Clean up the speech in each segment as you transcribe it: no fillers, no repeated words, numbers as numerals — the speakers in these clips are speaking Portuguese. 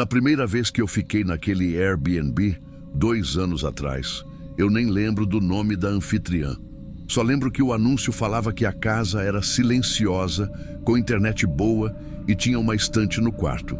Na primeira vez que eu fiquei naquele Airbnb, 2 anos atrás, eu nem lembro do nome da anfitriã. Só lembro que o anúncio falava que a casa era silenciosa, com internet boa e tinha uma estante no quarto.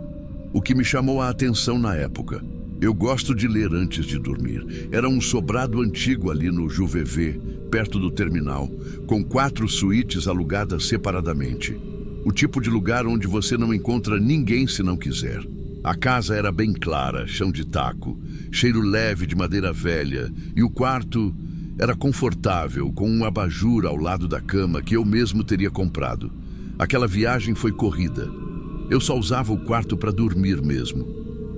O que me chamou a atenção na época. Eu gosto de ler antes de dormir. Era um sobrado antigo ali no Juvevê, perto do terminal, com 4 suítes alugadas separadamente. O tipo de lugar onde você não encontra ninguém se não quiser. A casa era bem clara, chão de taco, cheiro leve de madeira velha, e o quarto era confortável, com um abajur ao lado da cama que eu mesmo teria comprado. Aquela viagem foi corrida. Eu só usava o quarto para dormir mesmo.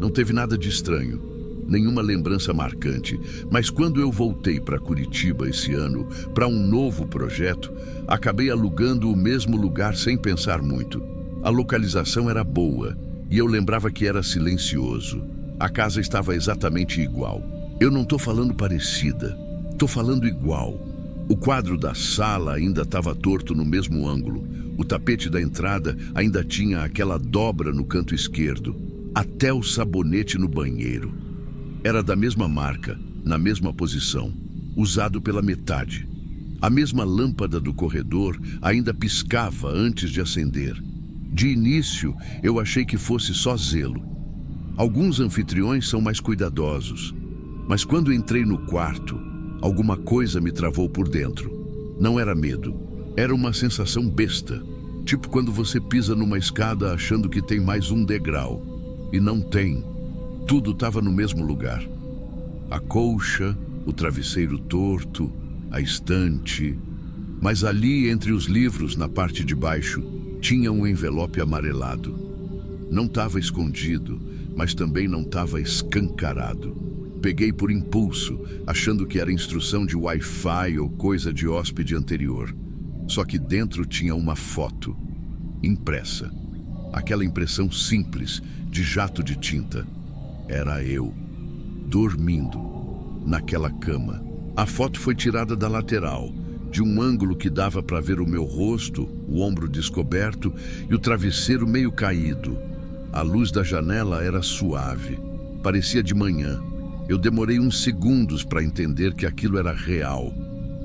Não teve nada de estranho, nenhuma lembrança marcante, mas quando eu voltei para Curitiba esse ano, para um novo projeto, acabei alugando o mesmo lugar sem pensar muito. A localização era boa e eu lembrava que era silencioso. A casa estava exatamente igual. Eu não estou falando parecida, estou falando igual. O quadro da sala ainda estava torto no mesmo ângulo. O tapete da entrada ainda tinha aquela dobra no canto esquerdo. Até o sabonete no banheiro. Era da mesma marca, na mesma posição, usado pela metade. A mesma lâmpada do corredor ainda piscava antes de acender. De início, eu achei que fosse só zelo. Alguns anfitriões são mais cuidadosos, mas quando entrei no quarto, alguma coisa me travou por dentro. Não era medo, era uma sensação besta, tipo quando você pisa numa escada achando que tem mais um degrau. E não tem. Tudo estava no mesmo lugar. A colcha, o travesseiro torto, a estante. Mas ali, entre os livros, na parte de baixo, tinha um envelope amarelado. Não estava escondido, mas também não estava escancarado. Peguei por impulso, achando que era instrução de Wi-Fi ou coisa de hóspede anterior. Só que dentro tinha uma foto, impressa. Aquela impressão simples, de jato de tinta. Era eu, dormindo, naquela cama. A foto foi tirada da lateral, de um ângulo que dava para ver o meu rosto, o ombro descoberto e o travesseiro meio caído. A luz da janela era suave, parecia de manhã. Eu demorei uns segundos para entender que aquilo era real.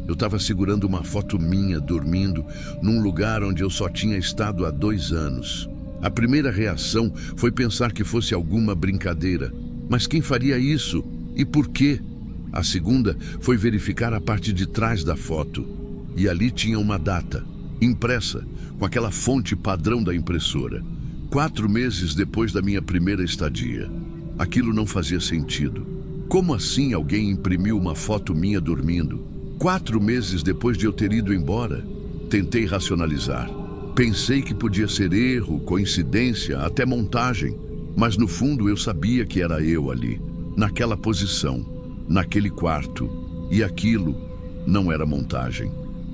Eu estava segurando uma foto minha, dormindo, num lugar onde eu só tinha estado há 2 anos. A primeira reação foi pensar que fosse alguma brincadeira. Mas quem faria isso? E por quê? A segunda foi verificar a parte de trás da foto. E ali tinha uma data, impressa, com aquela fonte padrão da impressora. 4 meses depois da minha primeira estadia. Aquilo não fazia sentido. Como assim alguém imprimiu uma foto minha dormindo? 4 meses depois de eu ter ido embora? Tentei racionalizar. Pensei que podia ser erro, coincidência, até montagem, mas no fundo eu sabia que era eu ali, naquela posição, naquele quarto, e aquilo não era montagem.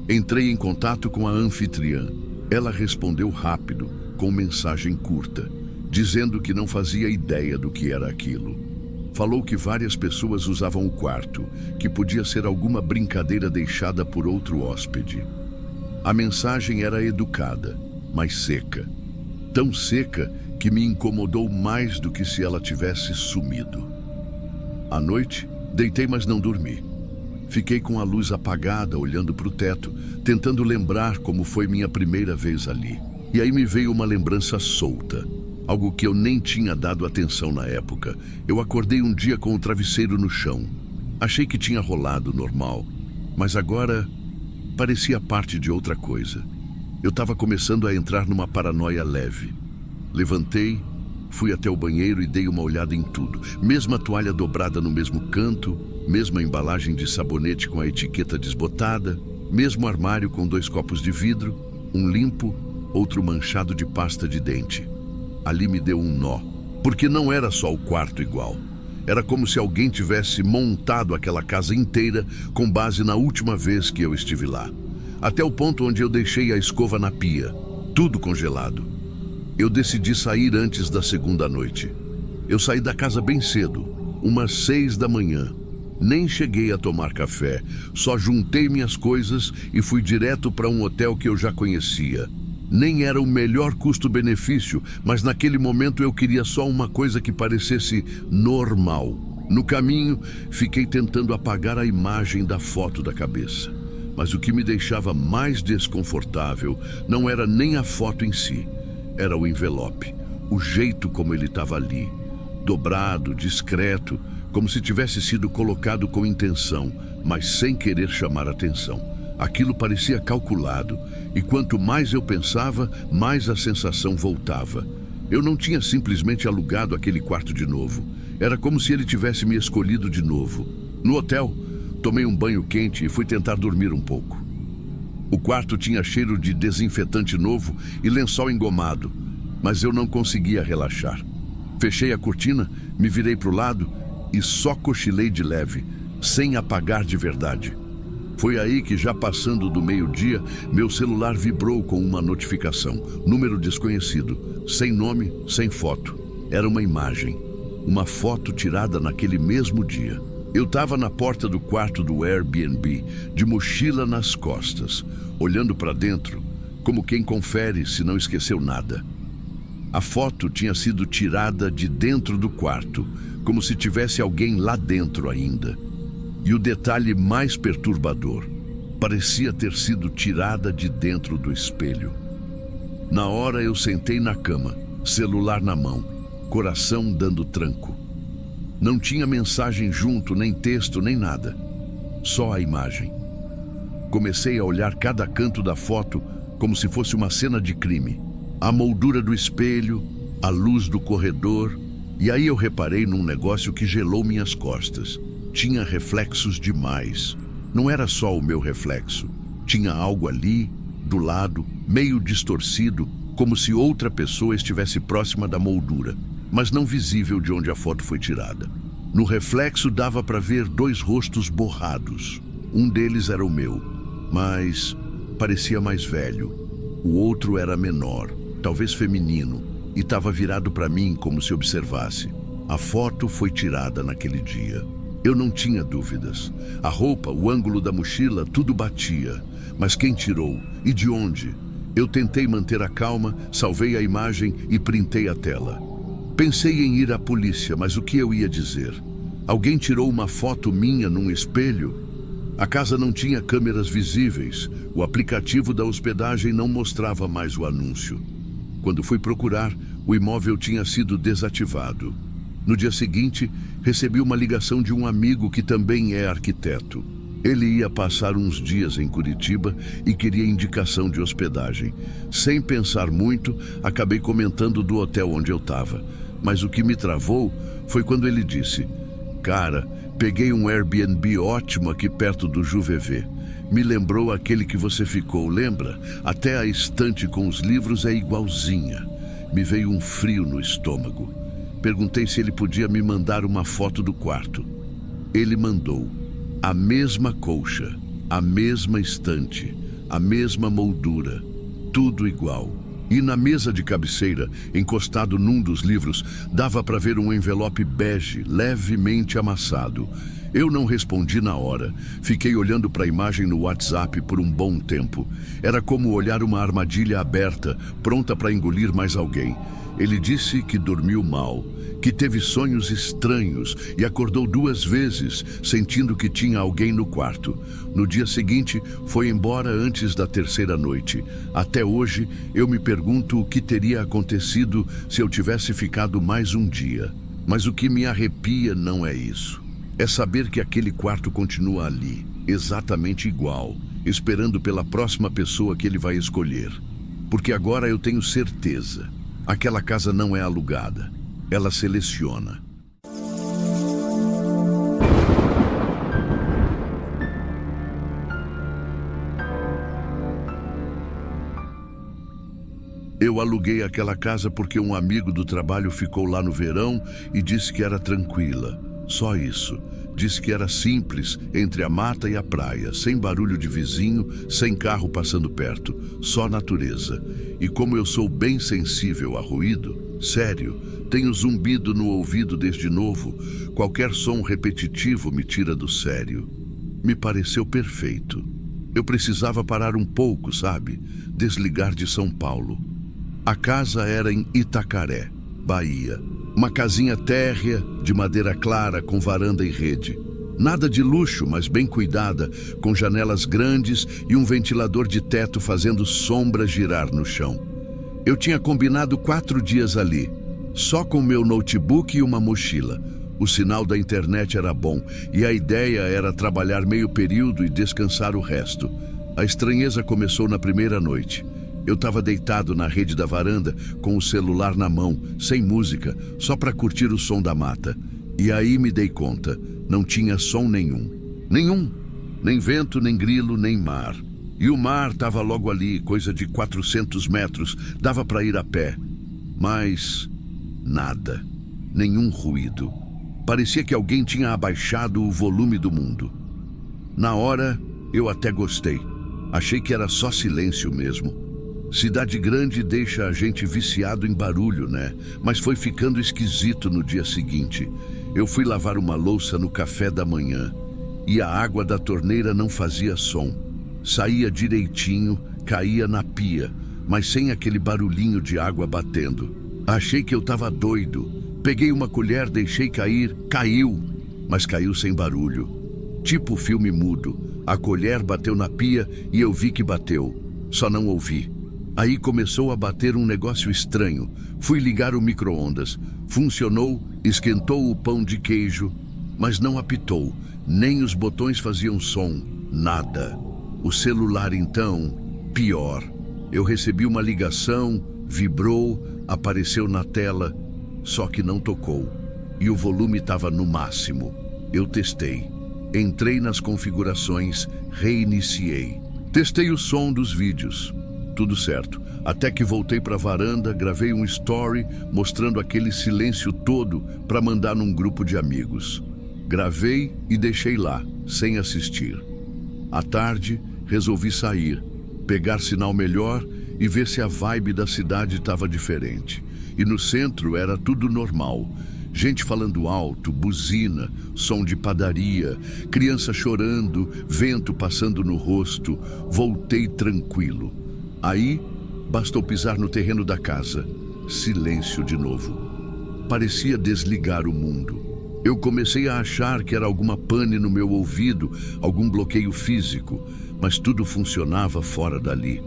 Entrei em contato com a anfitriã. Ela respondeu rápido, com mensagem curta, dizendo que não fazia ideia do que era aquilo. Falou que várias pessoas usavam o quarto, que podia ser alguma brincadeira deixada por outro hóspede. A mensagem era educada, mas seca. Tão seca que me incomodou mais do que se ela tivesse sumido. À noite, deitei, mas não dormi. Fiquei com a luz apagada, olhando para o teto, tentando lembrar como foi minha primeira vez ali. E aí me veio uma lembrança solta, algo que eu nem tinha dado atenção na época. Eu acordei um dia com o travesseiro no chão. Achei que tinha rolado normal, mas agora parecia parte de outra coisa. Eu estava começando a entrar numa paranoia leve. Levantei, fui até o banheiro e dei uma olhada em tudo. Mesma toalha dobrada no mesmo canto, mesma embalagem de sabonete com a etiqueta desbotada, mesmo armário com 2 copos de vidro, um limpo, outro manchado de pasta de dente. Ali me deu um nó, porque não era só o quarto igual. Era como se alguém tivesse montado aquela casa inteira com base na última vez que eu estive lá. Até o ponto onde eu deixei a escova na pia, tudo congelado. Eu decidi sair antes da segunda noite. Eu saí da casa bem cedo, umas 6 da manhã. Nem cheguei a tomar café, só juntei minhas coisas e fui direto para um hotel que eu já conhecia. Nem era o melhor custo-benefício, mas naquele momento eu queria só uma coisa que parecesse normal. No caminho, fiquei tentando apagar a imagem da foto da cabeça. Mas o que me deixava mais desconfortável não era nem a foto em si, era o envelope, o jeito como ele estava ali, dobrado, discreto, como se tivesse sido colocado com intenção, mas sem querer chamar atenção. Aquilo parecia calculado, e quanto mais eu pensava, mais a sensação voltava. Eu não tinha simplesmente alugado aquele quarto de novo. Era como se ele tivesse me escolhido de novo. No hotel, tomei um banho quente e fui tentar dormir um pouco. O quarto tinha cheiro de desinfetante novo e lençol engomado, mas eu não conseguia relaxar. Fechei a cortina, me virei para o lado e só cochilei de leve, sem apagar de verdade. Foi aí que, já passando do meio-dia, meu celular vibrou com uma notificação. Número desconhecido, sem nome, sem foto. Era uma imagem, uma foto tirada naquele mesmo dia. Eu estava na porta do quarto do Airbnb, de mochila nas costas, olhando para dentro, como quem confere se não esqueceu nada. A foto tinha sido tirada de dentro do quarto, como se tivesse alguém lá dentro ainda. E o detalhe mais perturbador, parecia ter sido tirada de dentro do espelho. Na hora eu sentei na cama, celular na mão, coração dando tranco. Não tinha mensagem junto, nem texto, nem nada. Só a imagem. Comecei a olhar cada canto da foto como se fosse uma cena de crime. A moldura do espelho, a luz do corredor, e aí eu reparei num negócio que gelou minhas costas. Tinha reflexos demais. Não era só o meu reflexo. Tinha algo ali, do lado, meio distorcido, como se outra pessoa estivesse próxima da moldura, mas não visível de onde a foto foi tirada. No reflexo dava para ver dois rostos borrados. Um deles era o meu, mas parecia mais velho. O outro era menor, talvez feminino, e estava virado para mim como se observasse. A foto foi tirada naquele dia. Eu não tinha dúvidas. A roupa, o ângulo da mochila, tudo batia. Mas quem tirou? E de onde? Eu tentei manter a calma, salvei a imagem e printei a tela. Pensei em ir à polícia, mas o que eu ia dizer? Alguém tirou uma foto minha num espelho? A casa não tinha câmeras visíveis. O aplicativo da hospedagem não mostrava mais o anúncio. Quando fui procurar, o imóvel tinha sido desativado. No dia seguinte, recebi uma ligação de um amigo que também é arquiteto. Ele ia passar uns dias em Curitiba e queria indicação de hospedagem. Sem pensar muito, acabei comentando do hotel onde eu estava. Mas o que me travou foi quando ele disse: "Cara, peguei um Airbnb ótimo aqui perto do JuVV. Me lembrou aquele que você ficou, lembra? Até a estante com os livros é igualzinha." Me veio um frio no estômago. Perguntei se ele podia me mandar uma foto do quarto. Ele mandou. A mesma colcha, a mesma estante, a mesma moldura, tudo igual. E na mesa de cabeceira, encostado num dos livros, dava para ver um envelope bege, levemente amassado. Eu não respondi na hora. Fiquei olhando para a imagem no WhatsApp por um bom tempo. Era como olhar uma armadilha aberta, pronta para engolir mais alguém. Ele disse que dormiu mal, que teve sonhos estranhos e acordou 2 vezes, sentindo que tinha alguém no quarto. No dia seguinte, foi embora antes da 3ª noite. Até hoje, eu me pergunto o que teria acontecido se eu tivesse ficado mais um dia. Mas o que me arrepia não é isso. É saber que aquele quarto continua ali, exatamente igual, esperando pela próxima pessoa que ele vai escolher. Porque agora eu tenho certeza. Aquela casa não é alugada. Ela seleciona. Eu aluguei aquela casa porque um amigo do trabalho ficou lá no verão e disse que era tranquila. Só isso. Disse que era simples, entre a mata e a praia, sem barulho de vizinho, sem carro passando perto, só natureza. E como eu sou bem sensível a ruído, sério, tenho zumbido no ouvido desde novo, qualquer som repetitivo me tira do sério. Me pareceu perfeito. Eu precisava parar um pouco, sabe? Desligar de São Paulo. A casa era em Itacaré, Bahia. Uma casinha térrea, de madeira clara, com varanda e rede. Nada de luxo, mas bem cuidada, com janelas grandes e um ventilador de teto fazendo sombra girar no chão. Eu tinha combinado 4 dias ali, só com meu notebook e uma mochila. O sinal da internet era bom e a ideia era trabalhar meio período e descansar o resto. A estranheza começou na primeira noite. Eu estava deitado na rede da varanda, com o celular na mão, sem música, só para curtir o som da mata. E aí me dei conta, não tinha som nenhum. Nenhum. Nem vento, nem grilo, nem mar. E o mar estava logo ali, coisa de 400 metros, dava para ir a pé. Mas nada. Nenhum ruído. Parecia que alguém tinha abaixado o volume do mundo. Na hora, eu até gostei. Achei que era só silêncio mesmo. Cidade grande deixa a gente viciado em barulho, né? Mas foi ficando esquisito no dia seguinte. Eu fui lavar uma louça no café da manhã e a água da torneira não fazia som. Saía direitinho, caía na pia, mas sem aquele barulhinho de água batendo. Achei que eu estava doido. Peguei uma colher, deixei cair, caiu, mas caiu sem barulho. Tipo filme mudo. A colher bateu na pia e eu vi que bateu, só não ouvi. Aí começou a bater um negócio estranho. Fui ligar o micro-ondas. Funcionou, esquentou o pão de queijo, mas não apitou. Nem os botões faziam som, nada. O celular então, pior. Eu recebi uma ligação, vibrou, apareceu na tela, só que não tocou. E o volume estava no máximo. Eu testei. Entrei nas configurações, reiniciei. Testei o som dos vídeos. Tudo certo. Até que voltei para a varanda, gravei um story mostrando aquele silêncio todo para mandar num grupo de amigos. Gravei e deixei lá, sem assistir. À tarde, resolvi sair, pegar sinal melhor e ver se a vibe da cidade estava diferente. E no centro era tudo normal. Gente falando alto, buzina, som de padaria, criança chorando, vento passando no rosto. Voltei tranquilo. Aí, bastou pisar no terreno da casa. Silêncio de novo. Parecia desligar o mundo. Eu comecei a achar que era alguma pane no meu ouvido, algum bloqueio físico, mas tudo funcionava fora dali.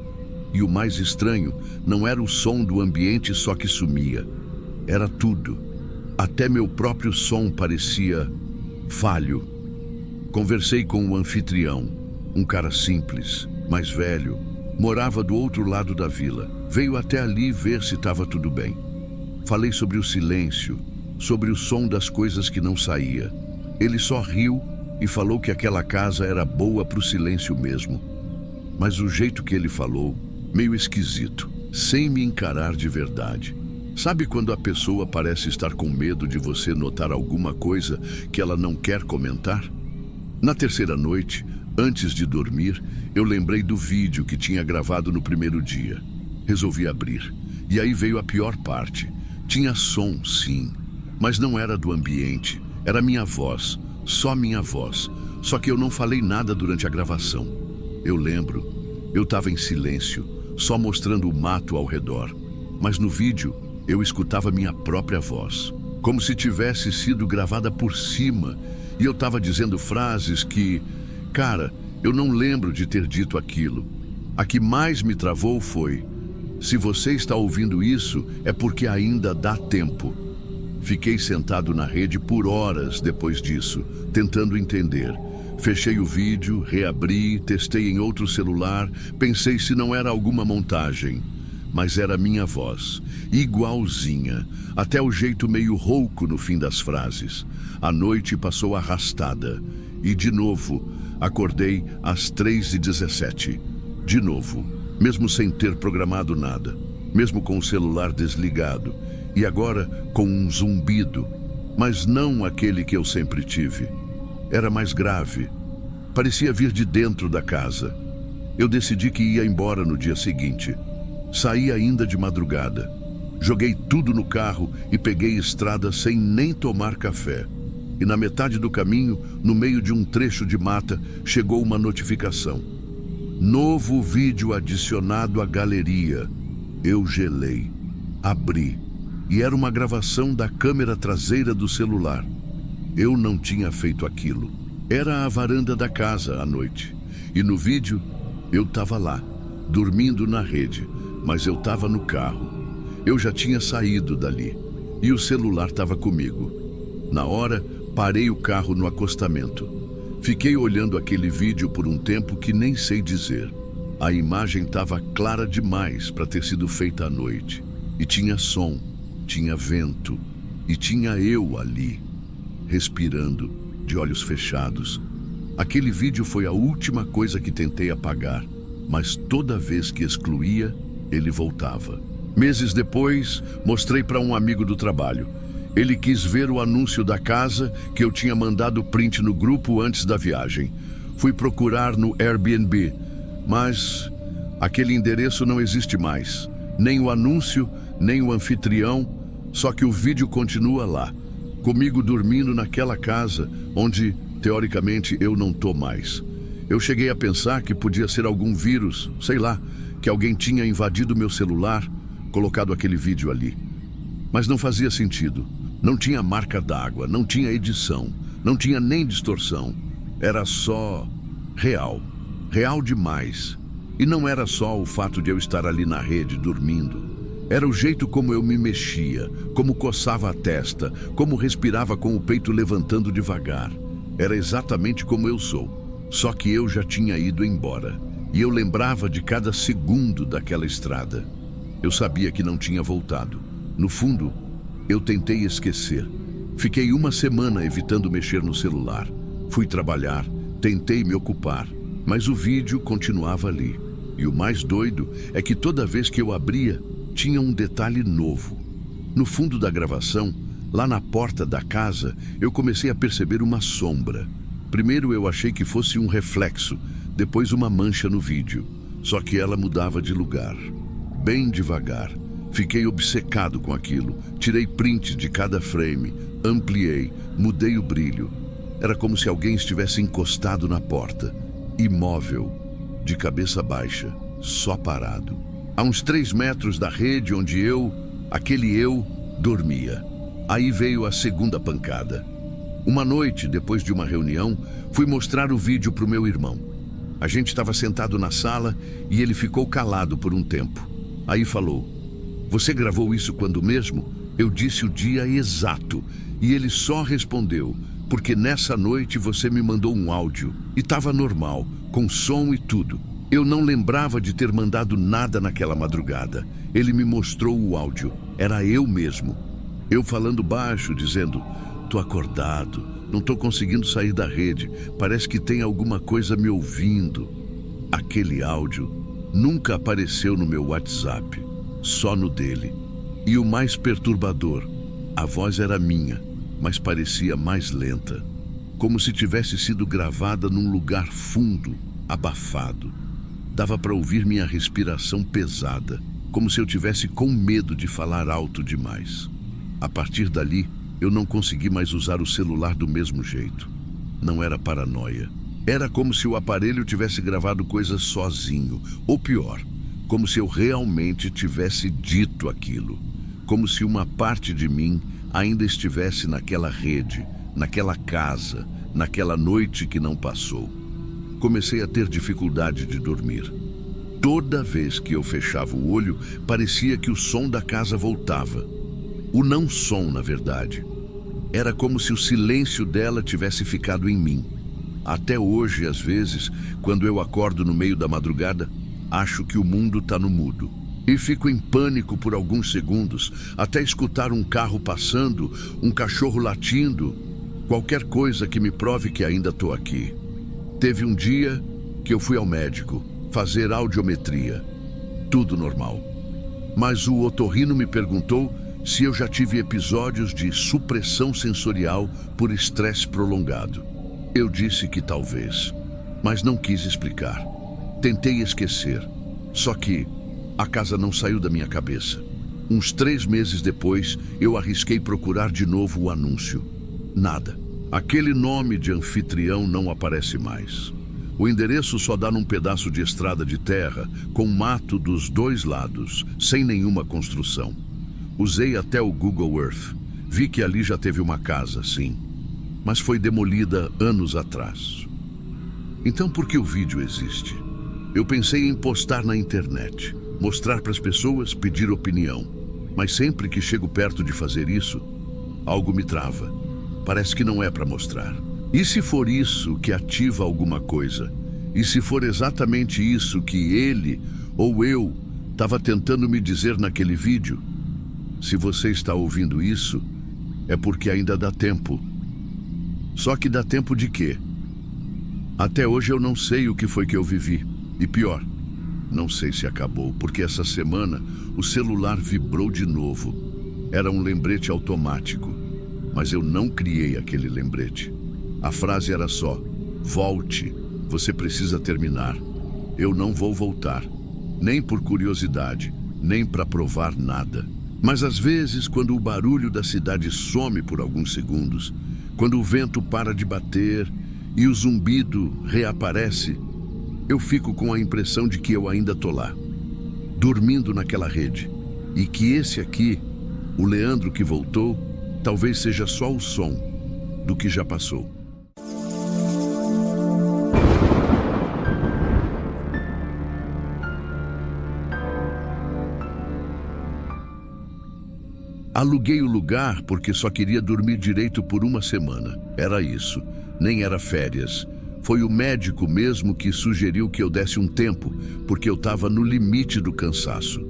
E o mais estranho não era o som do ambiente só que sumia. Era tudo. Até meu próprio som parecia falho. Conversei com o anfitrião, um cara simples, mais velho. Morava do outro lado da vila. Veio até ali ver se estava tudo bem. Falei sobre o silêncio, sobre o som das coisas que não saía. Ele só riu e falou que aquela casa era boa para o silêncio mesmo. Mas o jeito que ele falou, meio esquisito, sem me encarar de verdade. Sabe quando a pessoa parece estar com medo de você notar alguma coisa que ela não quer comentar? Na terceira noite, antes de dormir, eu lembrei do vídeo que tinha gravado no primeiro dia. Resolvi abrir. E aí veio a pior parte. Tinha som, sim, mas não era do ambiente. Era minha voz, só minha voz. Só que eu não falei nada durante a gravação. Eu lembro, eu estava em silêncio, só mostrando o mato ao redor. Mas no vídeo, eu escutava minha própria voz, como se tivesse sido gravada por cima. E eu estava dizendo frases que... Cara, eu não lembro de ter dito aquilo. A que mais me travou foi: se você está ouvindo isso, é porque ainda dá tempo. Fiquei sentado na rede por horas depois disso, tentando entender. Fechei o vídeo, reabri, testei em outro celular, pensei se não era alguma montagem. Mas era minha voz, igualzinha, até o jeito meio rouco no fim das frases. A noite passou arrastada. E de novo, acordei às 3h17. De novo, mesmo sem ter programado nada, mesmo com o celular desligado, e agora com um zumbido, mas não aquele que eu sempre tive. Era mais grave. Parecia vir de dentro da casa. Eu decidi que ia embora no dia seguinte. Saí ainda de madrugada. Joguei tudo no carro e peguei estrada sem nem tomar café. E na metade do caminho, no meio de um trecho de mata, chegou uma notificação. Novo vídeo adicionado à galeria. Eu gelei, abri, e era uma gravação da câmera traseira do celular. Eu não tinha feito aquilo. Era a varanda da casa à noite. E no vídeo, eu estava lá, dormindo na rede, mas eu estava no carro. Eu já tinha saído dali, e o celular estava comigo. Na hora, parei o carro no acostamento. Fiquei olhando aquele vídeo por um tempo que nem sei dizer. A imagem estava clara demais para ter sido feita à noite. E tinha som, tinha vento, e tinha eu ali, respirando, de olhos fechados. Aquele vídeo foi a última coisa que tentei apagar, mas toda vez que excluía, ele voltava. Meses depois, mostrei para um amigo do trabalho. Ele quis ver o anúncio da casa que eu tinha mandado print no grupo antes da viagem. Fui procurar no Airbnb, mas aquele endereço não existe mais. Nem o anúncio, nem o anfitrião, só que o vídeo continua lá, comigo dormindo naquela casa onde, teoricamente, eu não tô mais. Eu cheguei a pensar que podia ser algum vírus, sei lá, que alguém tinha invadido meu celular, colocado aquele vídeo ali. Mas não fazia sentido. Não tinha marca d'água, não tinha edição, não tinha nem distorção. Era só real. Real demais. E não era só o fato de eu estar ali na rede, dormindo. Era o jeito como eu me mexia, como coçava a testa, como respirava com o peito levantando devagar. Era exatamente como eu sou. Só que eu já tinha ido embora. E eu lembrava de cada segundo daquela estrada. Eu sabia que não tinha voltado. No fundo, eu tentei esquecer. Fiquei uma semana evitando mexer no celular. Fui trabalhar, tentei me ocupar, mas o vídeo continuava ali. E o mais doido é que toda vez que eu abria, tinha um detalhe novo. No fundo da gravação, lá na porta da casa, eu comecei a perceber uma sombra. Primeiro eu achei que fosse um reflexo, depois uma mancha no vídeo. Só que ela mudava de lugar, bem devagar. Fiquei obcecado com aquilo. Tirei print de cada frame, ampliei, mudei o brilho. Era como se alguém estivesse encostado na porta, imóvel, de cabeça baixa, só parado. A uns 3 metros da rede onde aquele eu, dormia. Aí veio a segunda pancada. Uma noite, depois de uma reunião, fui mostrar o vídeo para o meu irmão. A gente estava sentado na sala e ele ficou calado por um tempo. Aí falou: "Você gravou isso quando mesmo?" Eu disse o dia exato e ele só respondeu: "Porque nessa noite você me mandou um áudio e estava normal, com som e tudo. Eu não lembrava de ter mandado nada naquela madrugada. Ele me mostrou o áudio. Era eu mesmo. Eu falando baixo, dizendo: tô acordado, não tô conseguindo sair da rede. Parece que tem alguma coisa me ouvindo." Aquele áudio nunca apareceu no meu WhatsApp, só no dele. E o mais perturbador, a voz era minha, mas parecia mais lenta, como se tivesse sido gravada num lugar fundo, abafado. Dava para ouvir minha respiração pesada, como se eu tivesse com medo de falar alto demais. A partir dali, eu não consegui mais usar o celular do mesmo jeito. Não era paranoia. Era como se o aparelho tivesse gravado coisas sozinho, ou pior, como se eu realmente tivesse dito aquilo. Como se uma parte de mim ainda estivesse naquela rede, naquela casa, naquela noite que não passou. Comecei a ter dificuldade de dormir. Toda vez que eu fechava o olho, parecia que o som da casa voltava. O não som, na verdade. Era como se o silêncio dela tivesse ficado em mim. Até hoje, às vezes, quando eu acordo no meio da madrugada, acho que o mundo está no mudo. E fico em pânico por alguns segundos, até escutar um carro passando, um cachorro latindo, qualquer coisa que me prove que ainda estou aqui. Teve um dia que eu fui ao médico fazer audiometria. Tudo normal. Mas o otorrino me perguntou se eu já tive episódios de supressão sensorial por estresse prolongado. Eu disse que talvez, mas não quis explicar. Tentei esquecer, só que a casa não saiu da minha cabeça. Uns 3 meses depois, eu arrisquei procurar de novo o anúncio. Nada. Aquele nome de anfitrião não aparece mais. O endereço só dá num pedaço de estrada de terra, com mato dos dois lados, sem nenhuma construção. Usei até o Google Earth. Vi que ali já teve uma casa, sim, mas foi demolida anos atrás. Então por que o vídeo existe? Eu pensei em postar na internet, mostrar para as pessoas, pedir opinião. Mas sempre que chego perto de fazer isso, algo me trava. Parece que não é para mostrar. E se for isso que ativa alguma coisa? E se for exatamente isso que ele ou eu estava tentando me dizer naquele vídeo? Se você está ouvindo isso, é porque ainda dá tempo. Só que dá tempo de quê? Até hoje eu não sei o que foi que eu vivi. E pior, não sei se acabou, porque essa semana o celular vibrou de novo. Era um lembrete automático, mas eu não criei aquele lembrete. A frase era só: volte, você precisa terminar. Eu não vou voltar, nem por curiosidade, nem para provar nada. Mas às vezes, quando o barulho da cidade some por alguns segundos, quando o vento para de bater e o zumbido reaparece, eu fico com a impressão de que eu ainda tô lá, dormindo naquela rede, e que esse aqui, o Leandro que voltou, talvez seja só o som do que já passou. Aluguei o lugar porque só queria dormir direito por uma semana. Era isso, nem era férias. Foi o médico mesmo que sugeriu que eu desse um tempo, porque eu estava no limite do cansaço.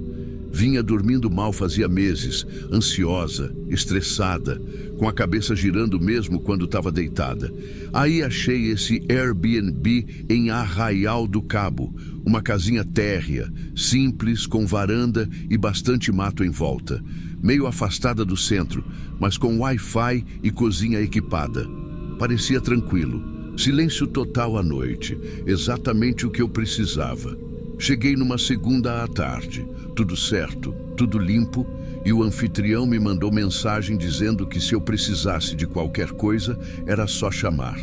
Vinha dormindo mal fazia meses, ansiosa, estressada, com a cabeça girando mesmo quando estava deitada. Aí achei esse Airbnb em Arraial do Cabo, uma casinha térrea, simples, com varanda e bastante mato em volta. Meio afastada do centro, mas com Wi-Fi e cozinha equipada. Parecia tranquilo. Silêncio total à noite, exatamente o que eu precisava. Cheguei numa segunda à tarde, tudo certo, tudo limpo, e o anfitrião me mandou mensagem dizendo que se eu precisasse de qualquer coisa, era só chamar.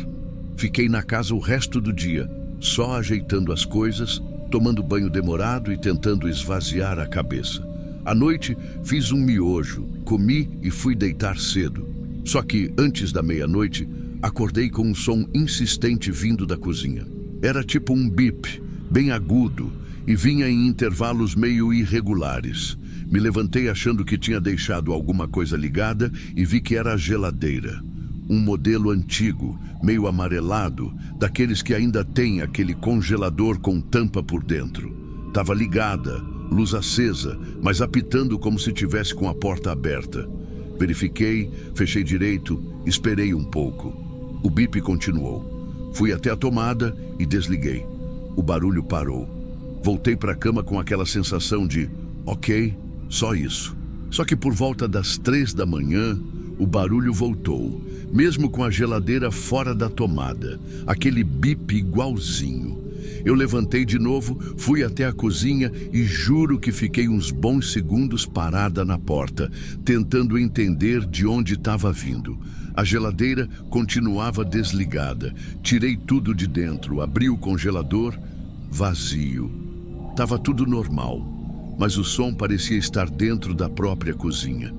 Fiquei na casa o resto do dia, só ajeitando as coisas, tomando banho demorado e tentando esvaziar a cabeça. À noite, fiz um miojo, comi e fui deitar cedo. Só que, antes da meia-noite, acordei com um som insistente vindo da cozinha. Era tipo um bip, bem agudo, e vinha em intervalos meio irregulares. Me levantei achando que tinha deixado alguma coisa ligada e vi que era a geladeira. Um modelo antigo, meio amarelado, daqueles que ainda tem aquele congelador com tampa por dentro. Tava ligada, luz acesa, mas apitando como se tivesse com a porta aberta. Verifiquei, fechei direito, esperei um pouco. O bip continuou. Fui até a tomada e desliguei. O barulho parou. Voltei para a cama com aquela sensação de, ok, só isso. Só que por volta das 3 da manhã, o barulho voltou, mesmo com a geladeira fora da tomada, aquele bip igualzinho. Eu levantei de novo, fui até a cozinha e juro que fiquei uns bons segundos parada na porta, tentando entender de onde estava vindo. A geladeira continuava desligada. Tirei tudo de dentro, abri o congelador, vazio. Tava tudo normal, mas o som parecia estar dentro da própria cozinha.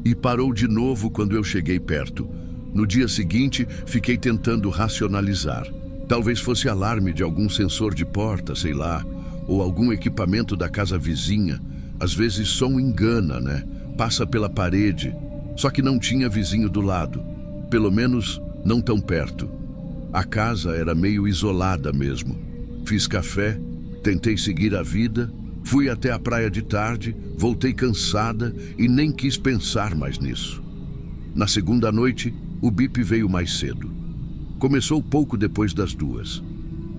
E parou de novo quando eu cheguei perto. No dia seguinte, fiquei tentando racionalizar. Talvez fosse alarme de algum sensor de porta, sei lá, ou algum equipamento da casa vizinha. Às vezes som engana, né? Passa pela parede. Só que não tinha vizinho do lado. Pelo menos, não tão perto. A casa era meio isolada mesmo. Fiz café, tentei seguir a vida, fui até a praia de tarde, voltei cansada e nem quis pensar mais nisso. Na segunda noite, o bip veio mais cedo. Começou pouco depois das 2.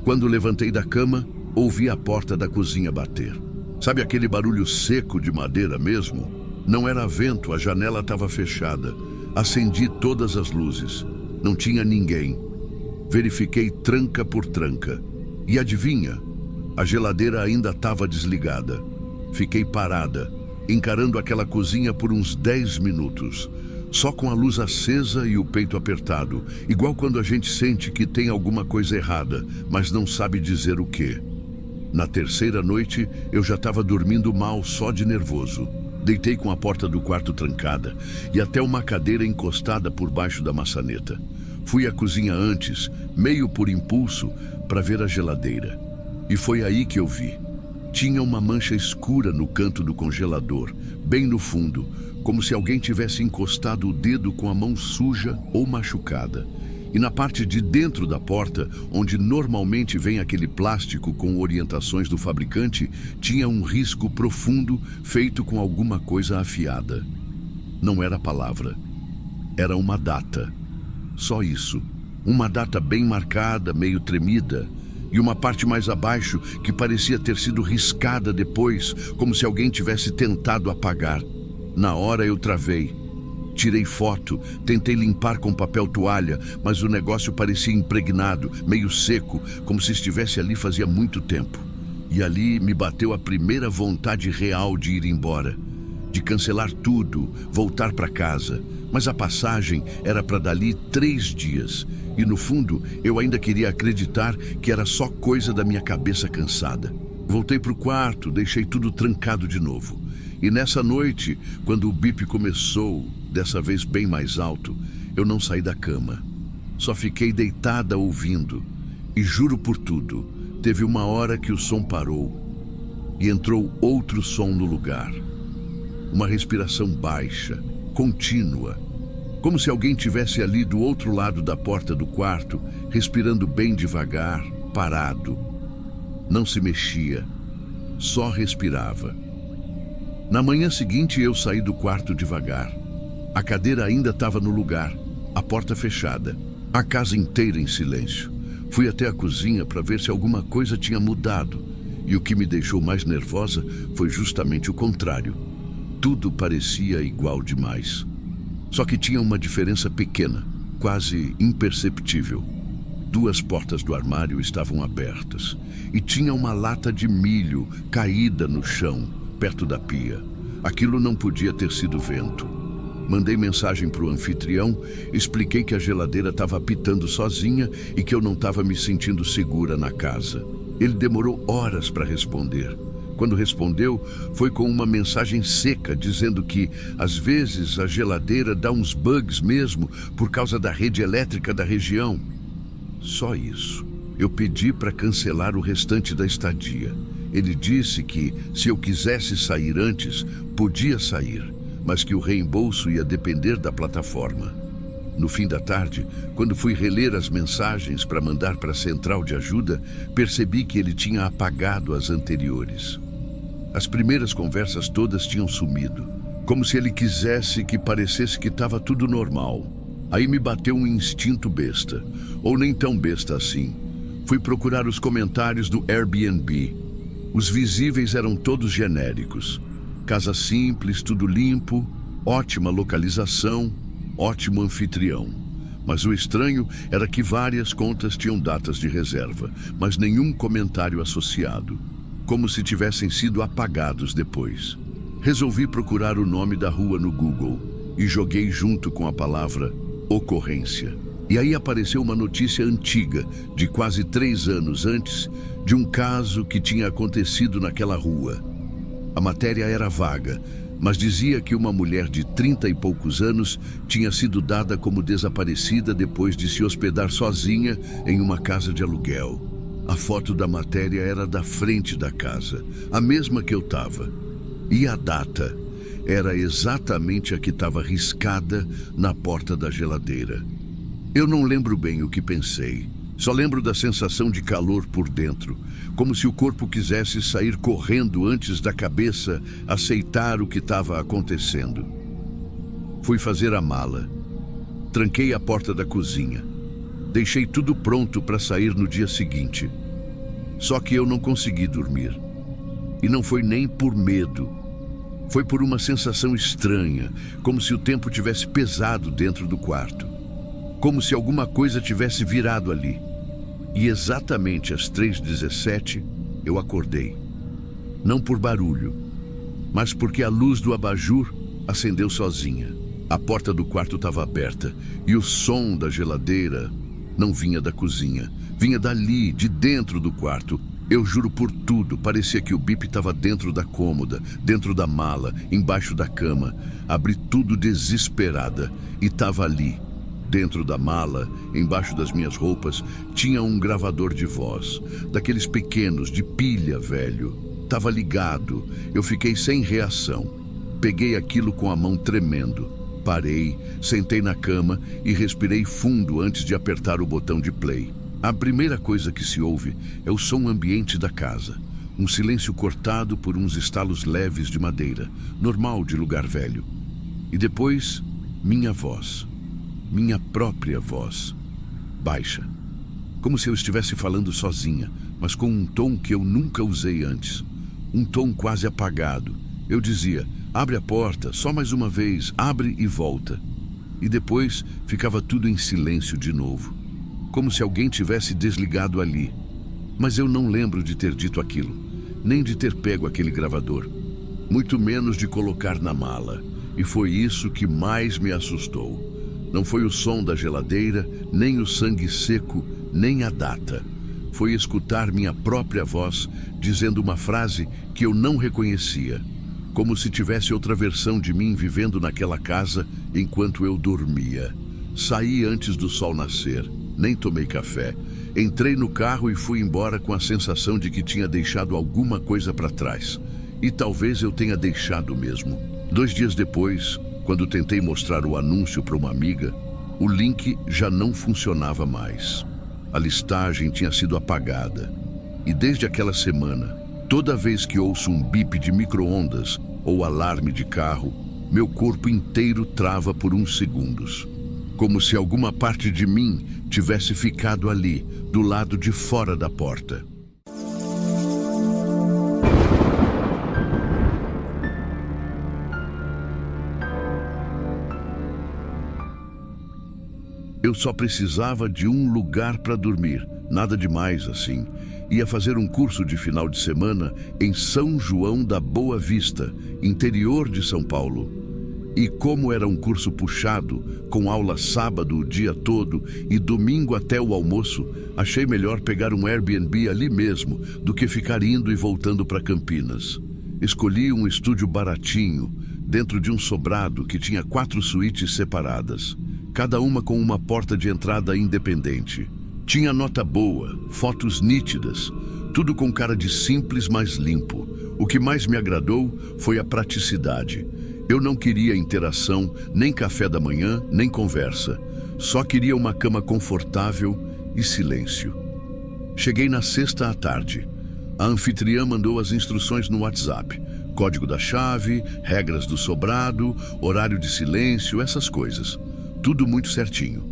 Quando levantei da cama, ouvi a porta da cozinha bater. Sabe aquele barulho seco de madeira mesmo? Não era vento, a janela estava fechada. Acendi todas as luzes. Não tinha ninguém. Verifiquei tranca por tranca. E adivinha? A geladeira ainda estava desligada. Fiquei parada, encarando aquela cozinha por uns 10 minutos. só com a luz acesa e o peito apertado, igual quando a gente sente que tem alguma coisa errada, mas não sabe dizer o quê. Na terceira noite, eu já estava dormindo mal só de nervoso. Deitei com a porta do quarto trancada e até uma cadeira encostada por baixo da maçaneta. Fui à cozinha antes, meio por impulso, para ver a geladeira. E foi aí que eu vi. Tinha uma mancha escura no canto do congelador, bem no fundo, como se alguém tivesse encostado o dedo com a mão suja ou machucada. E na parte de dentro da porta, onde normalmente vem aquele plástico com orientações do fabricante, tinha um risco profundo feito com alguma coisa afiada. Não era palavra. Era uma data. Só isso. Uma data bem marcada, meio tremida. E uma parte mais abaixo que parecia ter sido riscada depois, como se alguém tivesse tentado apagar. Na hora eu travei. Tirei foto, tentei limpar com papel toalha, mas o negócio parecia impregnado, meio seco, como se estivesse ali fazia muito tempo. E ali me bateu a primeira vontade real de ir embora, de cancelar tudo, voltar para casa. Mas a passagem era para dali 3 dias. E no fundo, eu ainda queria acreditar que era só coisa da minha cabeça cansada. Voltei para o quarto, deixei tudo trancado de novo. E nessa noite, quando o bip começou, dessa vez bem mais alto, eu não saí da cama. Só fiquei deitada ouvindo. E juro por tudo, teve uma hora que o som parou. E entrou outro som no lugar. Uma respiração baixa, contínua. Como se alguém tivesse ali do outro lado da porta do quarto, respirando bem devagar, parado. Não se mexia, só respirava. Na manhã seguinte eu saí do quarto devagar. A cadeira ainda estava no lugar, a porta fechada, a casa inteira em silêncio. Fui até a cozinha para ver se alguma coisa tinha mudado. E o que me deixou mais nervosa foi justamente o contrário. Tudo parecia igual demais. Só que tinha uma diferença pequena, quase imperceptível. 2 portas do armário estavam abertas e tinha uma lata de milho caída no chão, perto da pia. Aquilo não podia ter sido vento. Mandei mensagem para o anfitrião, expliquei que a geladeira estava apitando sozinha e que eu não estava me sentindo segura na casa. Ele demorou horas para responder. Quando respondeu, foi com uma mensagem seca, dizendo que, às vezes, a geladeira dá uns bugs mesmo por causa da rede elétrica da região. Só isso. Eu pedi para cancelar o restante da estadia. Ele disse que, se eu quisesse sair antes, podia sair, mas que o reembolso ia depender da plataforma. No fim da tarde, quando fui reler as mensagens para mandar para a central de ajuda, percebi que ele tinha apagado as anteriores. As primeiras conversas todas tinham sumido, como se ele quisesse que parecesse que estava tudo normal. Aí me bateu um instinto besta, ou nem tão besta assim. Fui procurar os comentários do Airbnb. Os visíveis eram todos genéricos. Casa simples, tudo limpo, ótima localização, ótimo anfitrião. Mas o estranho era que várias contas tinham datas de reserva, mas nenhum comentário associado, como se tivessem sido apagados depois. Resolvi procurar o nome da rua no Google e joguei junto com a palavra ocorrência. E aí apareceu uma notícia antiga, de quase 3 anos antes, de um caso que tinha acontecido naquela rua. A matéria era vaga, mas dizia que uma mulher de 30 e poucos anos tinha sido dada como desaparecida depois de se hospedar sozinha em uma casa de aluguel. A foto da matéria era da frente da casa, a mesma que eu estava. E a data era exatamente a que estava riscada na porta da geladeira. Eu não lembro bem o que pensei. Só lembro da sensação de calor por dentro, como se o corpo quisesse sair correndo antes da cabeça aceitar o que estava acontecendo. Fui fazer a mala. Tranquei a porta da cozinha. Deixei tudo pronto para sair no dia seguinte. Só que eu não consegui dormir. E não foi nem por medo. Foi por uma sensação estranha, como se o tempo tivesse pesado dentro do quarto. Como se alguma coisa tivesse virado ali. E exatamente às 3h17 eu acordei. Não por barulho, mas porque a luz do abajur acendeu sozinha. A porta do quarto estava aberta e o som da geladeira não vinha da cozinha, vinha dali, de dentro do quarto. Eu juro por tudo, parecia que o bip estava dentro da cômoda, dentro da mala, embaixo da cama. Abri tudo desesperada e estava ali. Dentro da mala, embaixo das minhas roupas, tinha um gravador de voz, daqueles pequenos, de pilha, velho. Tava ligado. Eu fiquei sem reação. Peguei aquilo com a mão tremendo. Parei, sentei na cama e respirei fundo antes de apertar o botão de play. A primeira coisa que se ouve é o som ambiente da casa. Um silêncio cortado por uns estalos leves de madeira, normal de lugar velho. E depois, minha voz. Minha própria voz. Baixa. Como se eu estivesse falando sozinha, mas com um tom que eu nunca usei antes. Um tom quase apagado. Eu dizia, abre a porta, só mais uma vez, abre e volta. E depois ficava tudo em silêncio de novo. Como se alguém tivesse desligado ali. Mas eu não lembro de ter dito aquilo, nem de ter pego aquele gravador. Muito menos de colocar na mala. E foi isso que mais me assustou. Não foi o som da geladeira, nem o sangue seco, nem a data. Foi escutar minha própria voz dizendo uma frase que eu não reconhecia. Como se tivesse outra versão de mim vivendo naquela casa enquanto eu dormia. Saí antes do sol nascer, nem tomei café. Entrei no carro e fui embora com a sensação de que tinha deixado alguma coisa para trás. E talvez eu tenha deixado mesmo. 2 dias depois, quando tentei mostrar o anúncio para uma amiga, o link já não funcionava mais. A listagem tinha sido apagada. E desde aquela semana, toda vez que ouço um bip de micro-ondas ou alarme de carro, meu corpo inteiro trava por uns segundos. Como se alguma parte de mim tivesse ficado ali, do lado de fora da porta. Eu só precisava de um lugar para dormir, nada demais assim. Ia fazer um curso de final de semana em São João da Boa Vista, interior de São Paulo. E como era um curso puxado, com aula sábado o dia todo e domingo até o almoço, achei melhor pegar um Airbnb ali mesmo do que ficar indo e voltando para Campinas. Escolhi um estúdio baratinho, dentro de um sobrado que tinha 4 suítes separadas, cada uma com uma porta de entrada independente. Tinha nota boa, fotos nítidas, tudo com cara de simples, mas limpo. O que mais me agradou foi a praticidade. Eu não queria interação, nem café da manhã, nem conversa. Só queria uma cama confortável e silêncio. Cheguei na sexta à tarde. A anfitriã mandou as instruções no WhatsApp. Código da chave, regras do sobrado, horário de silêncio, essas coisas. Tudo muito certinho.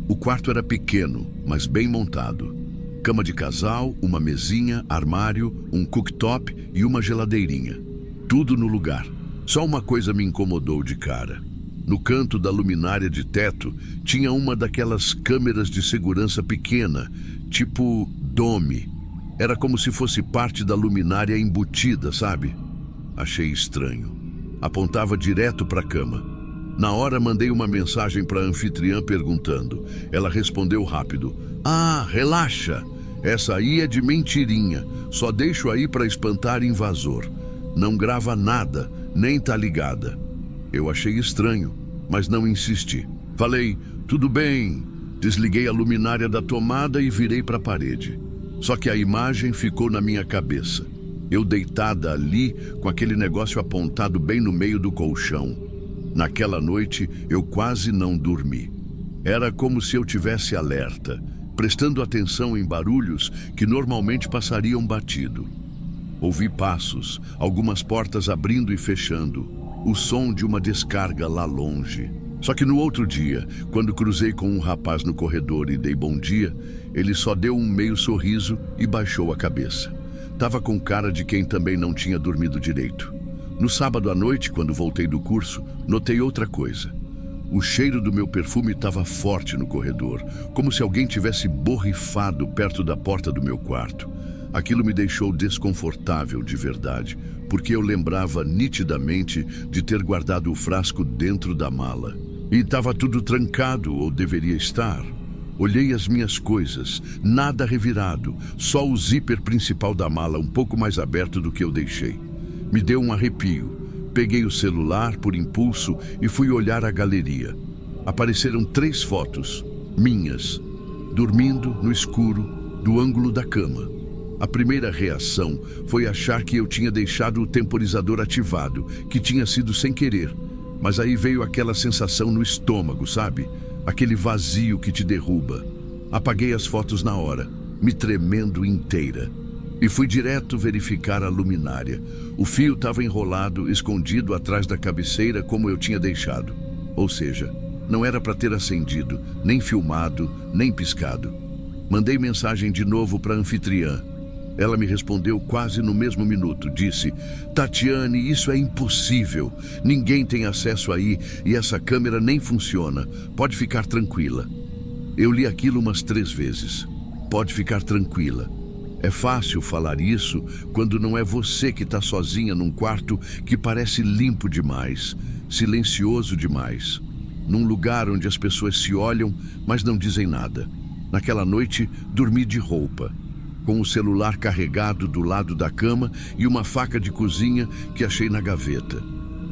O quarto era pequeno, mas bem montado. Cama de casal, uma mesinha, armário, um cooktop e uma geladeirinha. Tudo no lugar. Só uma coisa me incomodou de cara. No canto da luminária de teto, tinha uma daquelas câmeras de segurança pequena, tipo dome. Era como se fosse parte da luminária embutida, sabe? Achei estranho. Apontava direto para a cama. Na hora mandei uma mensagem para a anfitriã perguntando. Ela respondeu rápido. Ah, relaxa. Essa aí é de mentirinha. Só deixo aí para espantar invasor. Não grava nada, nem tá ligada. Eu achei estranho, mas não insisti. Falei, tudo bem. Desliguei a luminária da tomada e virei para a parede. Só que a imagem ficou na minha cabeça. Eu deitada ali, com aquele negócio apontado bem no meio do colchão. Naquela noite, eu quase não dormi. Era como se eu tivesse alerta, prestando atenção em barulhos que normalmente passariam batido. Ouvi passos, algumas portas abrindo e fechando, o som de uma descarga lá longe. Só que no outro dia, quando cruzei com um rapaz no corredor e dei bom dia, ele só deu um meio sorriso e baixou a cabeça. Tava com cara de quem também não tinha dormido direito. No sábado à noite, quando voltei do curso, notei outra coisa. O cheiro do meu perfume estava forte no corredor, como se alguém tivesse borrifado perto da porta do meu quarto. Aquilo me deixou desconfortável de verdade, porque eu lembrava nitidamente de ter guardado o frasco dentro da mala. E estava tudo trancado, ou deveria estar. Olhei as minhas coisas, nada revirado, só o zíper principal da mala um pouco mais aberto do que eu deixei. Me deu um arrepio. Peguei o celular por impulso e fui olhar a galeria. Apareceram 3 fotos, minhas, dormindo no escuro do ângulo da cama. A primeira reação foi achar que eu tinha deixado o temporizador ativado, que tinha sido sem querer. Mas aí veio aquela sensação no estômago, sabe? Aquele vazio que te derruba. Apaguei as fotos na hora, me tremendo inteira. E fui direto verificar a luminária. O fio estava enrolado, escondido atrás da cabeceira como eu tinha deixado. Ou seja, não era para ter acendido, nem filmado, nem piscado. Mandei mensagem de novo para a anfitriã. Ela me respondeu quase no mesmo minuto. Disse: Tatiane, isso é impossível. Ninguém tem acesso aí e essa câmera nem funciona. Pode ficar tranquila. Eu li aquilo umas 3 vezes. Pode ficar tranquila. É fácil falar isso quando não é você que está sozinha num quarto que parece limpo demais, silencioso demais. Num lugar onde as pessoas se olham, mas não dizem nada. Naquela noite, dormi de roupa, com o celular carregado do lado da cama e uma faca de cozinha que achei na gaveta.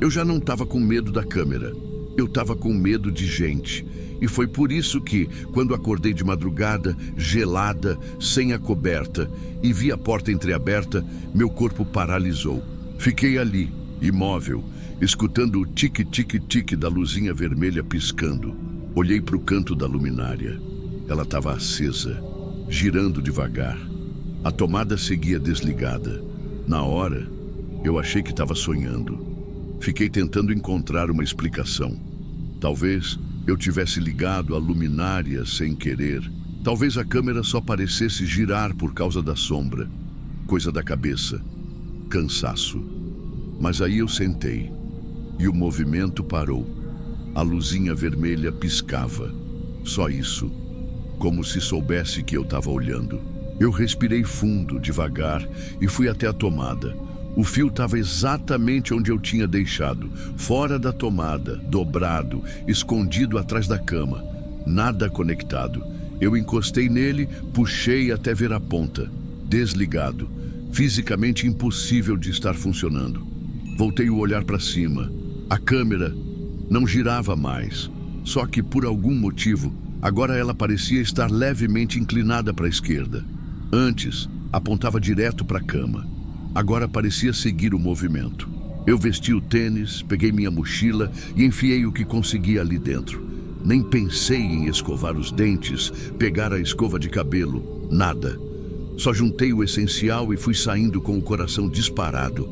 Eu já não estava com medo da câmera. Eu estava com medo de gente. E foi por isso que, quando acordei de madrugada, gelada, sem a coberta, e vi a porta entreaberta, meu corpo paralisou. Fiquei ali, imóvel, escutando o tique-tique-tique da luzinha vermelha piscando. Olhei para o canto da luminária. Ela estava acesa, girando devagar. A tomada seguia desligada. Na hora, eu achei que estava sonhando. Fiquei tentando encontrar uma explicação. Talvez eu tivesse ligado a luminária sem querer. Talvez a câmera só parecesse girar por causa da sombra. Coisa da cabeça. Cansaço. Mas aí eu sentei. E o movimento parou. A luzinha vermelha piscava. Só isso. Como se soubesse que eu estava olhando. Eu respirei fundo, devagar, e fui até a tomada. O fio estava exatamente onde eu tinha deixado, fora da tomada, dobrado, escondido atrás da cama. Nada conectado. Eu encostei nele, puxei até ver a ponta. Desligado. Fisicamente impossível de estar funcionando. Voltei o olhar para cima. A câmera não girava mais. Só que, por algum motivo, agora ela parecia estar levemente inclinada para a esquerda. Antes, apontava direto para a cama. Agora parecia seguir o movimento. Eu vesti o tênis, peguei minha mochila e enfiei o que conseguia ali dentro. Nem pensei em escovar os dentes, pegar a escova de cabelo, nada. Só juntei o essencial e fui saindo com o coração disparado.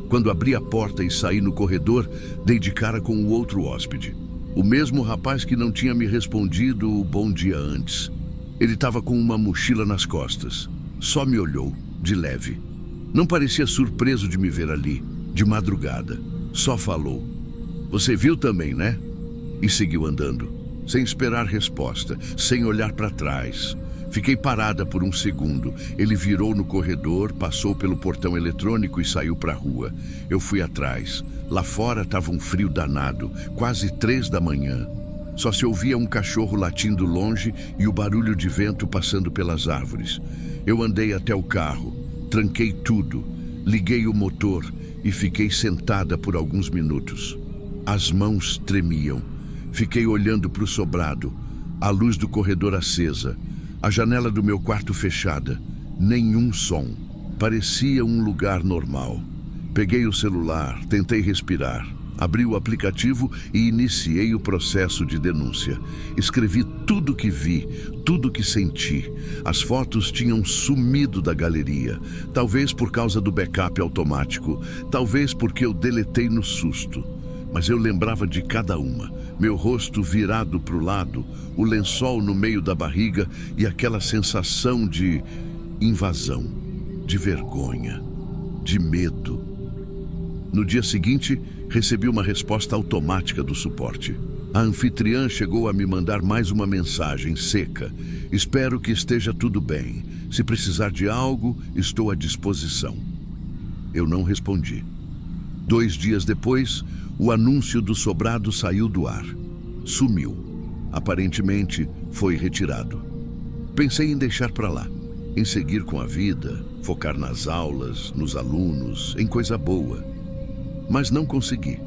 Quando abri a porta e saí no corredor, dei de cara com o outro hóspede. O mesmo rapaz que não tinha me respondido o bom dia antes. Ele estava com uma mochila nas costas. Só me olhou, de leve. Não parecia surpreso de me ver ali, de madrugada. Só falou: "Você viu também, né?" E seguiu andando, sem esperar resposta, sem olhar para trás. Fiquei parada por um segundo. Ele virou no corredor, passou pelo portão eletrônico e saiu para a rua. Eu fui atrás. Lá fora estava um frio danado, quase 3 da manhã. Só se ouvia um cachorro latindo longe e o barulho de vento passando pelas árvores. Eu andei até o carro. Tranquei tudo, liguei o motor e fiquei sentada por alguns minutos. As mãos tremiam. Fiquei olhando para o sobrado, a luz do corredor acesa, a janela do meu quarto fechada. Nenhum som. Parecia um lugar normal. Peguei o celular, tentei respirar. Abri o aplicativo e iniciei o processo de denúncia. Escrevi tudo que vi, tudo que senti. As fotos tinham sumido da galeria. Talvez por causa do backup automático. Talvez porque eu deletei no susto. Mas eu lembrava de cada uma. Meu rosto virado para o lado, o lençol no meio da barriga e aquela sensação de invasão, de vergonha, de medo. No dia seguinte, recebi uma resposta automática do suporte. A anfitriã chegou a me mandar mais uma mensagem seca. Espero que esteja tudo bem. Se precisar de algo, estou à disposição. Eu não respondi. 2 dias depois, o anúncio do sobrado saiu do ar. Sumiu. Aparentemente, foi retirado. Pensei em deixar para lá, em seguir com a vida, focar nas aulas, nos alunos, em coisa boa. Mas não consegui.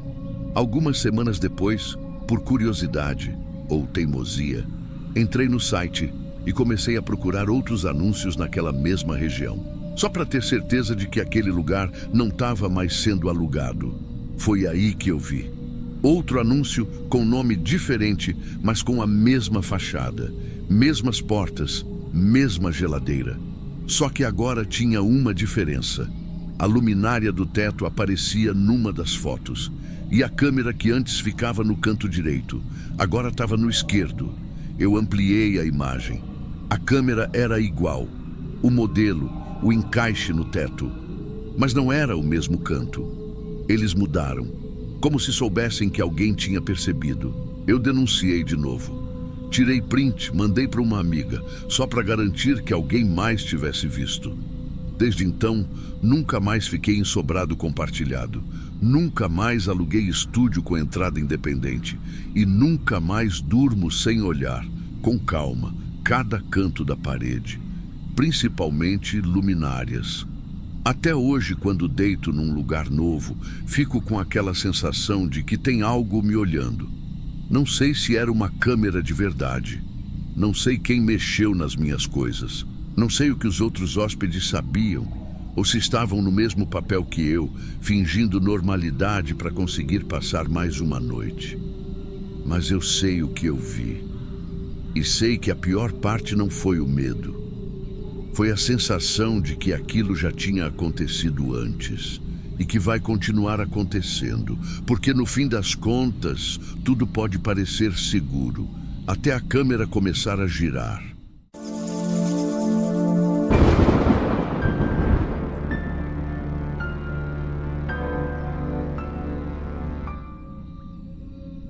Algumas semanas depois, por curiosidade ou teimosia, entrei no site e comecei a procurar outros anúncios naquela mesma região, só para ter certeza de que aquele lugar não estava mais sendo alugado. Foi aí que eu vi outro anúncio com nome diferente, mas com a mesma fachada, mesmas portas, mesma geladeira. Só que agora tinha uma diferença. A luminária do teto aparecia numa das fotos, e a câmera que antes ficava no canto direito, agora estava no esquerdo. Eu ampliei a imagem. A câmera era igual, o modelo, o encaixe no teto, mas não era o mesmo canto. Eles mudaram, como se soubessem que alguém tinha percebido. Eu denunciei de novo. Tirei print, mandei para uma amiga, só para garantir que alguém mais tivesse visto. Desde então, nunca mais fiquei em sobrado compartilhado. Nunca mais aluguei estúdio com entrada independente. E nunca mais durmo sem olhar, com calma, cada canto da parede. Principalmente luminárias. Até hoje, quando deito num lugar novo, fico com aquela sensação de que tem algo me olhando. Não sei se era uma câmera de verdade. Não sei quem mexeu nas minhas coisas. Não sei o que os outros hóspedes sabiam, ou se estavam no mesmo papel que eu, fingindo normalidade para conseguir passar mais uma noite. Mas eu sei o que eu vi. E sei que a pior parte não foi o medo. Foi a sensação de que aquilo já tinha acontecido antes e que vai continuar acontecendo, porque no fim das contas, tudo pode parecer seguro, até a câmera começar a girar.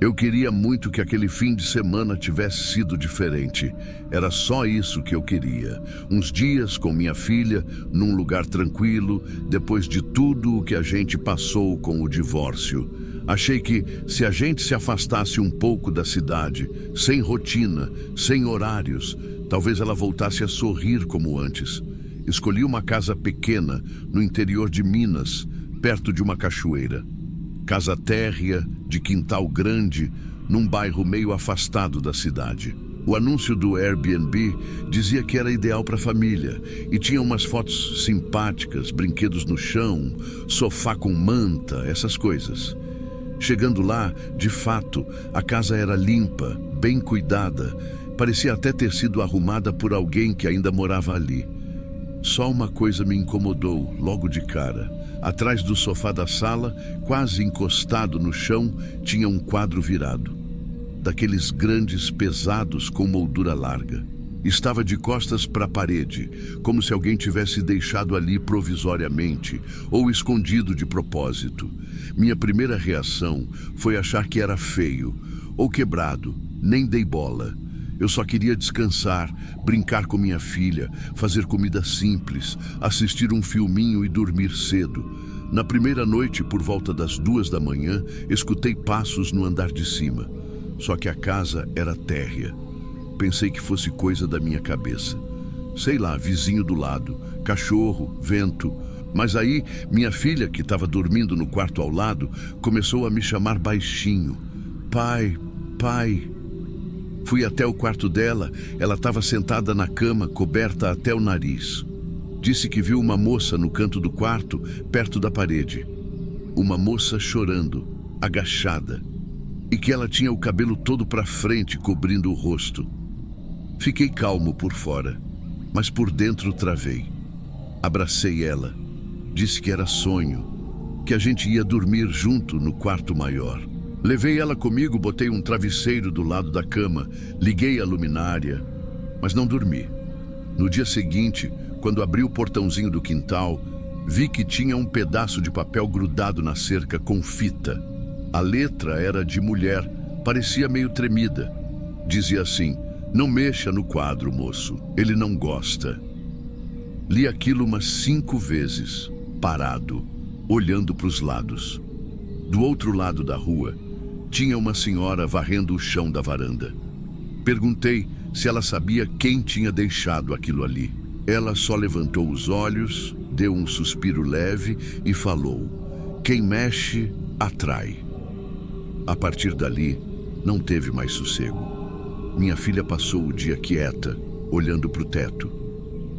Eu queria muito que aquele fim de semana tivesse sido diferente. Era só isso que eu queria. Uns dias com minha filha, num lugar tranquilo, depois de tudo o que a gente passou com o divórcio. Achei que, se a gente se afastasse um pouco da cidade, sem rotina, sem horários, talvez ela voltasse a sorrir como antes. Escolhi uma casa pequena, no interior de Minas, perto de uma cachoeira. Casa térrea, de quintal grande, num bairro meio afastado da cidade. O anúncio do Airbnb dizia que era ideal para a família e tinha umas fotos simpáticas, brinquedos no chão, sofá com manta, essas coisas. Chegando lá, de fato, a casa era limpa, bem cuidada, parecia até ter sido arrumada por alguém que ainda morava ali. Só uma coisa me incomodou logo de cara. Atrás do sofá da sala, quase encostado no chão, tinha um quadro virado. Daqueles grandes, pesados, com moldura larga. Estava de costas para a parede, como se alguém tivesse deixado ali provisoriamente ou escondido de propósito. Minha primeira reação foi achar que era feio ou quebrado, nem dei bola. Eu só queria descansar, brincar com minha filha, fazer comida simples, assistir um filminho e dormir cedo. Na primeira noite, por volta das 2 da manhã, escutei passos no andar de cima. Só que a casa era térrea. Pensei que fosse coisa da minha cabeça. Sei lá, vizinho do lado, cachorro, vento. Mas aí, minha filha, que estava dormindo no quarto ao lado, começou a me chamar baixinho. Pai, pai. Fui até o quarto dela, ela estava sentada na cama, coberta até o nariz. Disse que viu uma moça no canto do quarto, perto da parede. Uma moça chorando, agachada, e que ela tinha o cabelo todo para frente, cobrindo o rosto. Fiquei calmo por fora, mas por dentro travei. Abracei ela, disse que era sonho, que a gente ia dormir junto no quarto maior. Levei ela comigo, botei um travesseiro do lado da cama, liguei a luminária, mas não dormi. No dia seguinte, quando abri o portãozinho do quintal, vi que tinha um pedaço de papel grudado na cerca com fita. A letra era de mulher, Parecia meio tremida. Dizia assim: "Não mexa no quadro, moço. Ele não gosta." Li aquilo umas 5 vezes, parado, olhando para os lados. Do outro lado da rua, tinha uma senhora varrendo o chão da varanda. Perguntei se ela sabia quem tinha deixado aquilo ali. Ela só levantou os olhos, deu um suspiro leve e falou: "Quem mexe, atrai." A partir dali, não teve mais sossego. Minha filha passou o dia quieta, olhando para o teto.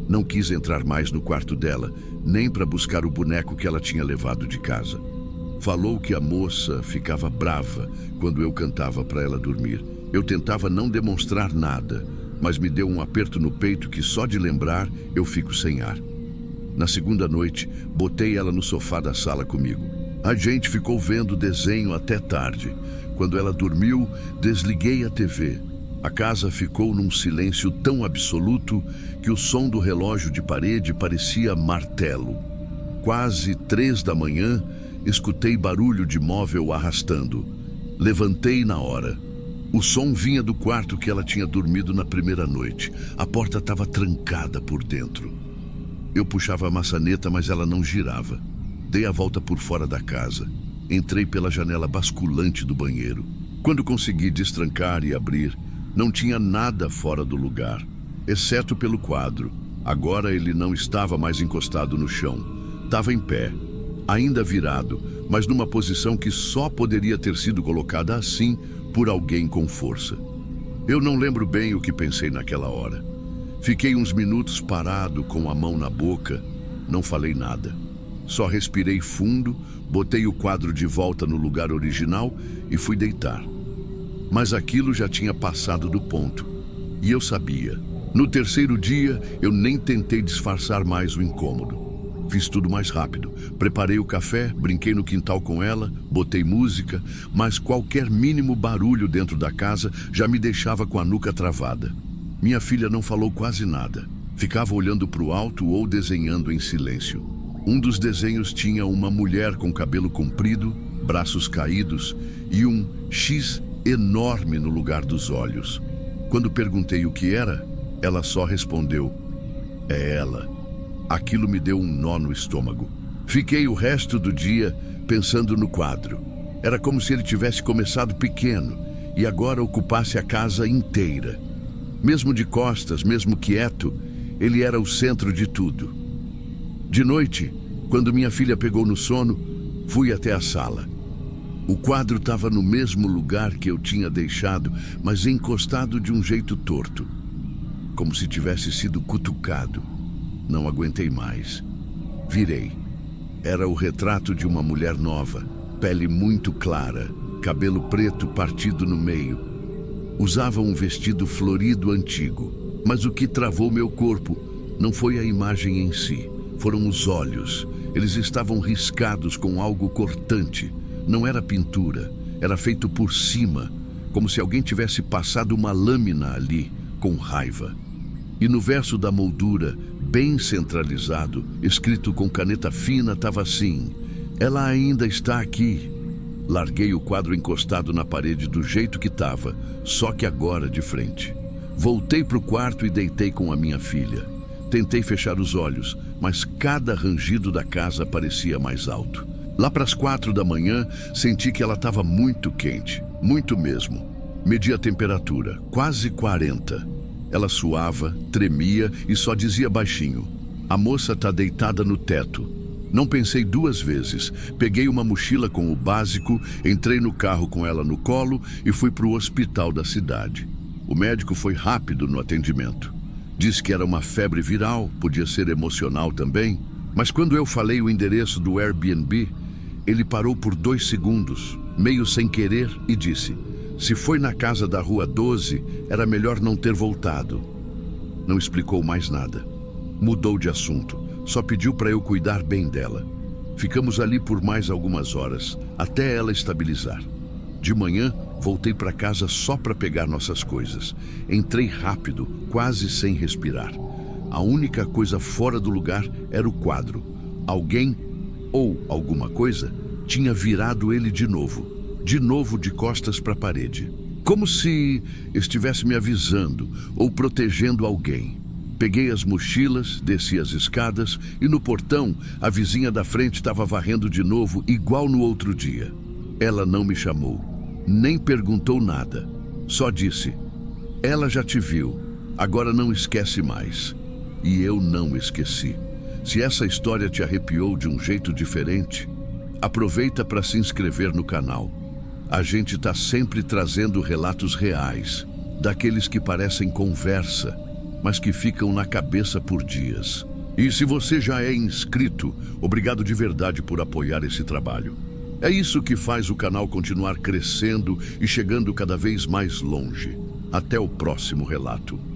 Não quis entrar mais no quarto dela, nem para buscar o boneco que ela tinha levado de casa. Falou que a moça ficava brava quando eu cantava para ela dormir. Eu tentava não demonstrar nada, mas me deu um aperto no peito que só de lembrar eu fico sem ar. Na segunda noite, botei ela no sofá da sala comigo. A gente ficou vendo desenho até tarde. Quando ela dormiu, desliguei a TV. A casa ficou num silêncio tão absoluto que o som do relógio de parede parecia martelo. Quase 3 da manhã, escutei barulho de móvel arrastando. Levantei na hora. O som vinha do quarto que ela tinha dormido na primeira noite. A porta estava trancada por dentro. Eu puxava a maçaneta, mas ela não girava. Dei a volta por fora da casa. Entrei pela janela basculante do banheiro. Quando consegui destrancar e abrir, não tinha nada fora do lugar, exceto pelo quadro. Agora ele não estava mais encostado no chão. Estava em pé, ainda virado, mas numa posição que só poderia ter sido colocada assim por alguém com força. Eu não lembro bem o que pensei naquela hora. Fiquei uns minutos parado com a mão na boca, não falei nada. Só respirei fundo, botei o quadro de volta no lugar original e fui deitar. Mas aquilo já tinha passado do ponto. E eu sabia. No terceiro dia, eu nem tentei disfarçar mais o incômodo. Fiz tudo mais rápido. Preparei o café, brinquei no quintal com ela, botei música, mas qualquer mínimo barulho dentro da casa já me deixava com a nuca travada. Minha filha não falou quase nada. Ficava olhando para o alto ou desenhando em silêncio. Um dos desenhos tinha uma mulher com cabelo comprido, braços caídos e um X enorme no lugar dos olhos. Quando perguntei o que era, ela só respondeu: "É ela." Aquilo me deu um nó no estômago. Fiquei o resto do dia pensando no quadro. Era como se ele tivesse começado pequeno e agora ocupasse a casa inteira. Mesmo de costas, mesmo quieto, ele era o centro de tudo. De noite, quando minha filha pegou no sono, fui até a sala. O quadro estava no mesmo lugar que eu tinha deixado, mas encostado de um jeito torto, como se tivesse sido cutucado. Não aguentei mais. Virei. Era o retrato de uma mulher nova, pele muito clara, cabelo preto partido no meio. Usava um vestido florido antigo, mas o que travou meu corpo não foi a imagem em si. Foram os olhos. Eles estavam riscados com algo cortante. Não era pintura, era feito por cima, como se alguém tivesse passado uma lâmina ali, com raiva. E no verso da moldura, bem centralizado, escrito com caneta fina, estava assim: "Ela ainda está aqui." Larguei o quadro encostado na parede do jeito que estava, só que agora de frente. Voltei para o quarto e deitei com a minha filha. Tentei fechar os olhos, mas cada rangido da casa parecia mais alto. Lá para as 4 da manhã, senti que ela estava muito quente, muito mesmo. Medi a temperatura, quase 40. Ela suava, tremia e só dizia baixinho: "A moça está deitada no teto." Não pensei 2 vezes. Peguei uma mochila com o básico, entrei no carro com ela no colo e fui para o hospital da cidade. O médico foi rápido no atendimento. Disse que era uma febre viral, podia ser emocional também. Mas quando eu falei o endereço do Airbnb, ele parou por 2 segundos, meio sem querer, e disse: "Se foi na casa da Rua 12, era melhor não ter voltado." Não explicou mais nada. Mudou de assunto, só pediu para eu cuidar bem dela. Ficamos ali por mais algumas horas, até ela estabilizar. De manhã, voltei para casa só para pegar nossas coisas. Entrei rápido, quase sem respirar. A única coisa fora do lugar era o quadro. Alguém, ou alguma coisa, tinha virado ele de novo. de novo de costas para a parede. Como se estivesse me avisando ou protegendo alguém. Peguei as mochilas, desci as escadas e no portão a vizinha da frente estava varrendo de novo, igual no outro dia. Ela não me chamou, nem perguntou nada. Só disse: "Ela já te viu, agora não esquece mais." E eu não esqueci. Se essa história te arrepiou de um jeito diferente, aproveita para se inscrever no canal. A gente está sempre trazendo relatos reais, daqueles que parecem conversa, mas que ficam na cabeça por dias. E se você já é inscrito, obrigado de verdade por apoiar esse trabalho. É isso que faz o canal continuar crescendo e chegando cada vez mais longe. Até o próximo relato.